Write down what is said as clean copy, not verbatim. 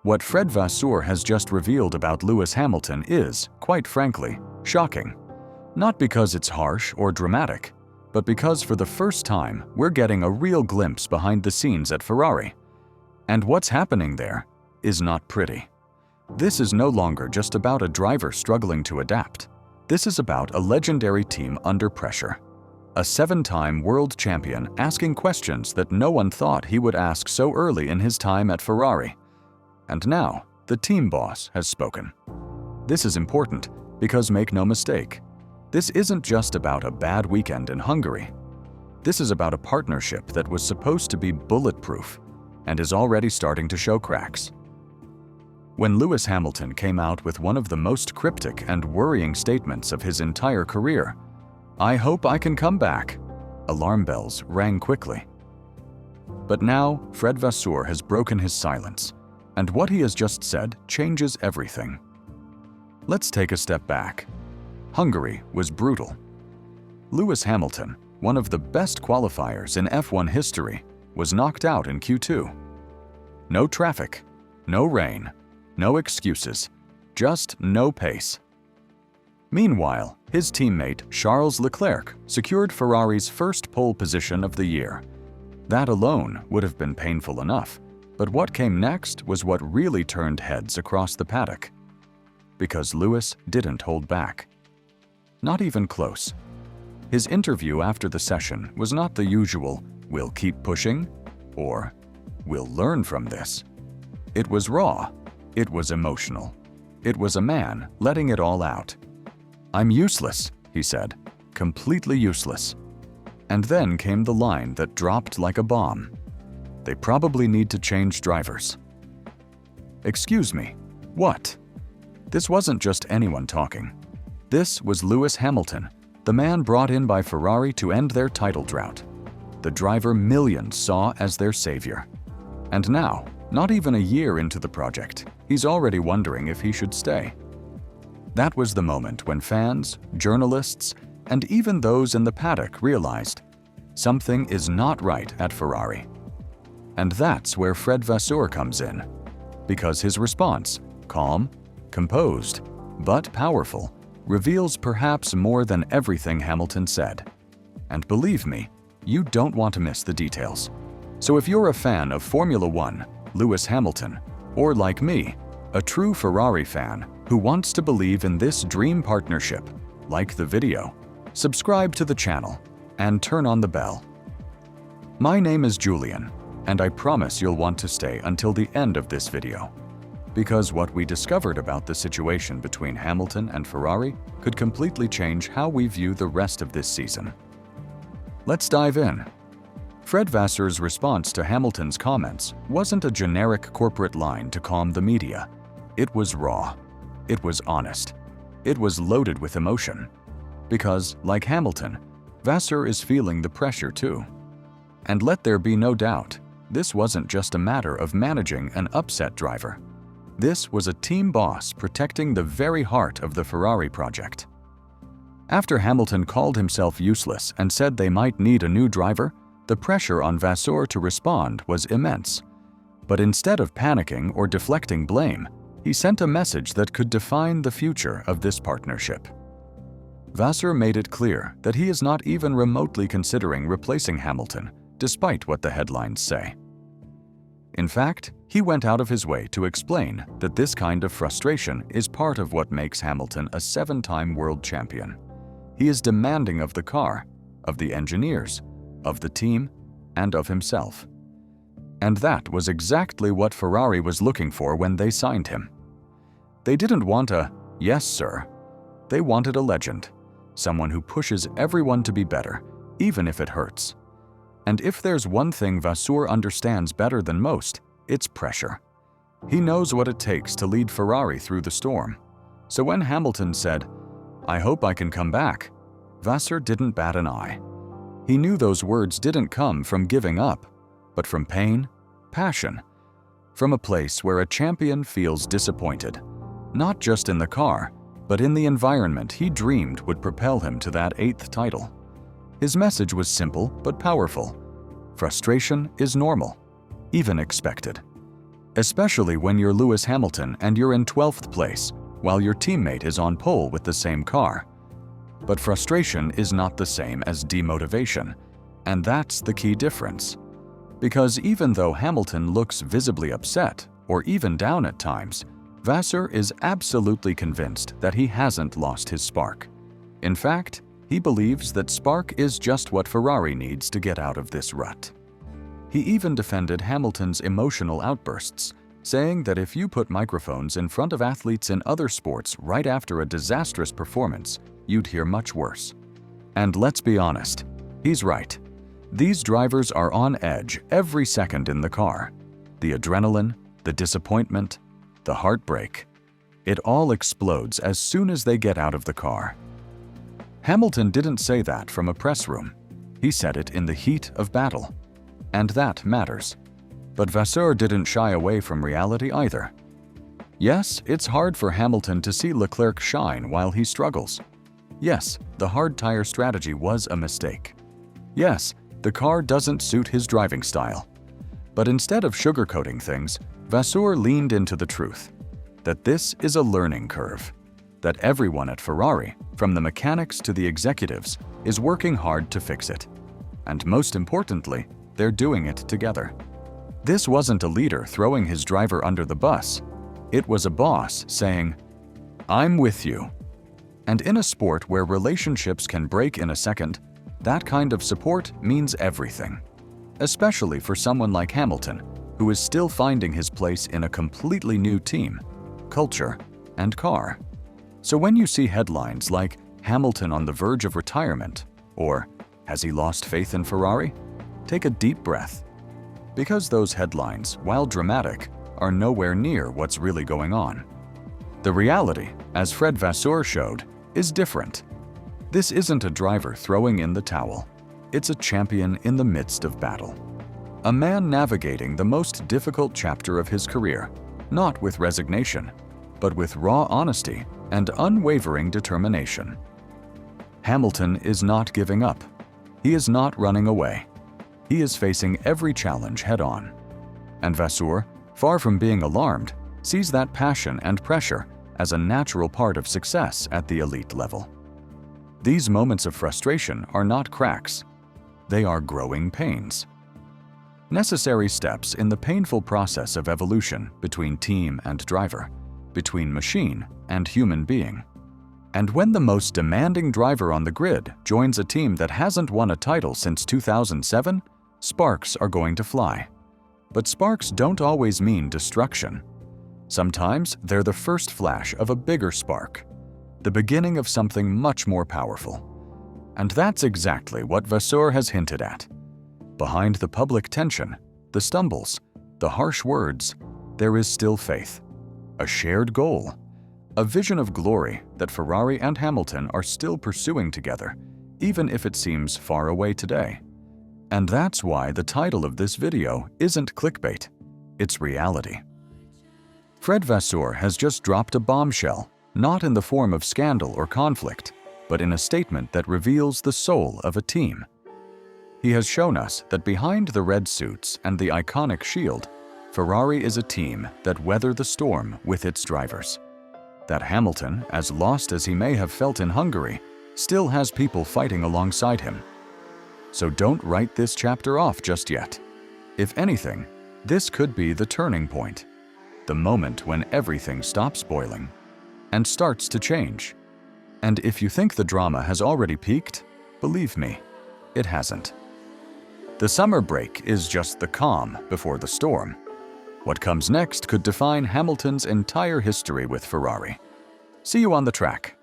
What Fred Vasseur has just revealed about Lewis Hamilton is, quite frankly, shocking. Not because it's harsh or dramatic, but because for the first time we're getting a real glimpse behind the scenes at Ferrari. And what's happening there is not pretty. This is no longer just about a driver struggling to adapt. This is about a legendary team under pressure. A 7-time world champion asking questions that no one thought he would ask so early in his time at Ferrari. And now, the team boss has spoken. This is important because, make no mistake, this isn't just about a bad weekend in Hungary. This is about a partnership that was supposed to be bulletproof and is already starting to show cracks. When Lewis Hamilton came out with one of the most cryptic and worrying statements of his entire career, "I hope I can come back," alarm bells rang quickly. But now, Fred Vasseur has broken his silence, and what he has just said changes everything. Let's take a step back. Hungary was brutal. Lewis Hamilton, one of the best qualifiers in F1 history, was knocked out in Q2. No traffic, no rain, no excuses, just no pace. Meanwhile, his teammate Charles Leclerc secured Ferrari's first pole position of the year. That alone would have been painful enough, but what came next was what really turned heads across the paddock. Because Lewis didn't hold back. Not even close. His interview after the session was not the usual, "We'll keep pushing," or "We'll learn from this." It was raw. It was emotional. It was a man letting it all out. "I'm useless," he said, "completely useless." And then came the line that dropped like a bomb. "They probably need to change drivers." Excuse me, what? This wasn't just anyone talking. This was Lewis Hamilton, the man brought in by Ferrari to end their title drought. The driver millions saw as their savior. And now, not even a year into the project, he's already wondering if he should stay. That was the moment when fans, journalists, and even those in the paddock realized something is not right at Ferrari. And that's where Fred Vasseur comes in, because his response, calm, composed, but powerful, reveals perhaps more than everything Hamilton said. And believe me, you don't want to miss the details. So if you're a fan of Formula One, Lewis Hamilton, or like me, a true Ferrari fan who wants to believe in this dream partnership, like the video, subscribe to the channel, and turn on the bell. My name is Julian, and I promise you'll want to stay until the end of this video, because what we discovered about the situation between Hamilton and Ferrari could completely change how we view the rest of this season. Let's dive in. Fred Vasseur's response to Hamilton's comments wasn't a generic corporate line to calm the media. It was raw. It was honest. It was loaded with emotion. Because, like Hamilton, Vasseur is feeling the pressure too. And let there be no doubt, this wasn't just a matter of managing an upset driver. This was a team boss protecting the very heart of the Ferrari project. After Hamilton called himself useless and said they might need a new driver, the pressure on Vasseur to respond was immense. But instead of panicking or deflecting blame, he sent a message that could define the future of this partnership. Vasseur made it clear that he is not even remotely considering replacing Hamilton, despite what the headlines say. In fact, he went out of his way to explain that this kind of frustration is part of what makes Hamilton a 7-time world champion. He is demanding of the car, of the engineers, of the team, and of himself. And that was exactly what Ferrari was looking for when they signed him. They didn't want a "yes, sir." They wanted a legend, someone who pushes everyone to be better, even if it hurts. And if there's one thing Vasseur understands better than most, it's pressure. He knows what it takes to lead Ferrari through the storm. So when Hamilton said, "I hope I can come back," Vasseur didn't bat an eye. He knew those words didn't come from giving up, but from pain, passion, from a place where a champion feels disappointed, not just in the car, but in the environment he dreamed would propel him to that 8th title. His message was simple but powerful. Frustration is normal, even expected. especially when you're Lewis Hamilton and you're in 12th place, while your teammate is on pole with the same car. But frustration is not the same as demotivation, and that's the key difference. Because even though Hamilton looks visibly upset, or even down at times, Vasseur is absolutely convinced that he hasn't lost his spark. In fact, he believes that spark is just what Ferrari needs to get out of this rut. He even defended Hamilton's emotional outbursts, saying that if you put microphones in front of athletes in other sports right after a disastrous performance, you'd hear much worse. And let's be honest, he's right. These drivers are on edge every second in the car. The adrenaline, the disappointment, the heartbreak. It all explodes as soon as they get out of the car. Hamilton didn't say that from a press room. He said it in the heat of battle. And that matters. But Vasseur didn't shy away from reality either. Yes, it's hard for Hamilton to see Leclerc shine while he struggles. Yes, the hard tire strategy was a mistake. Yes, the car doesn't suit his driving style. But instead of sugarcoating things, Vasseur leaned into the truth that this is a learning curve, that everyone at Ferrari, from the mechanics to the executives, is working hard to fix it. And most importantly, they're doing it together. This wasn't a leader throwing his driver under the bus. It was a boss saying, "I'm with you." And in a sport where relationships can break in a second, that kind of support means everything. Especially for someone like Hamilton, who is still finding his place in a completely new team, culture, and car. So when you see headlines like "Hamilton on the verge of retirement" or "Has he lost faith in Ferrari?" take a deep breath. Because those headlines, while dramatic, are nowhere near what's really going on. The reality, as Fred Vasseur showed, is different. This isn't a driver throwing in the towel. It's a champion in the midst of battle. A man navigating the most difficult chapter of his career, not with resignation, but with raw honesty and unwavering determination. Hamilton is not giving up. He is not running away. He is facing every challenge head-on. And Vasseur, far from being alarmed, sees that passion and pressure as a natural part of success at the elite level. These moments of frustration are not cracks. They are growing pains. Necessary steps in the painful process of evolution between team and driver, between machine and human being. And when the most demanding driver on the grid joins a team that hasn't won a title since 2007, sparks are going to fly. But sparks don't always mean destruction. Sometimes they're the first flash of a bigger spark, the beginning of something much more powerful. And that's exactly what Vasseur has hinted at. Behind the public tension, the stumbles, the harsh words, there is still faith, a shared goal, a vision of glory that Ferrari and Hamilton are still pursuing together, even if it seems far away today. And that's why the title of this video isn't clickbait, it's reality. Fred Vasseur has just dropped a bombshell, not in the form of scandal or conflict, but in a statement that reveals the soul of a team. He has shown us that behind the red suits and the iconic shield, Ferrari is a team that weather the storm with its drivers. That Hamilton, as lost as he may have felt in Hungary, still has people fighting alongside him. So don't write this chapter off just yet. If anything, this could be the turning point, the moment when everything stops boiling and starts to change. And if you think the drama has already peaked, believe me, it hasn't. The summer break is just the calm before the storm. What comes next could define Hamilton's entire history with Ferrari. See you on the track.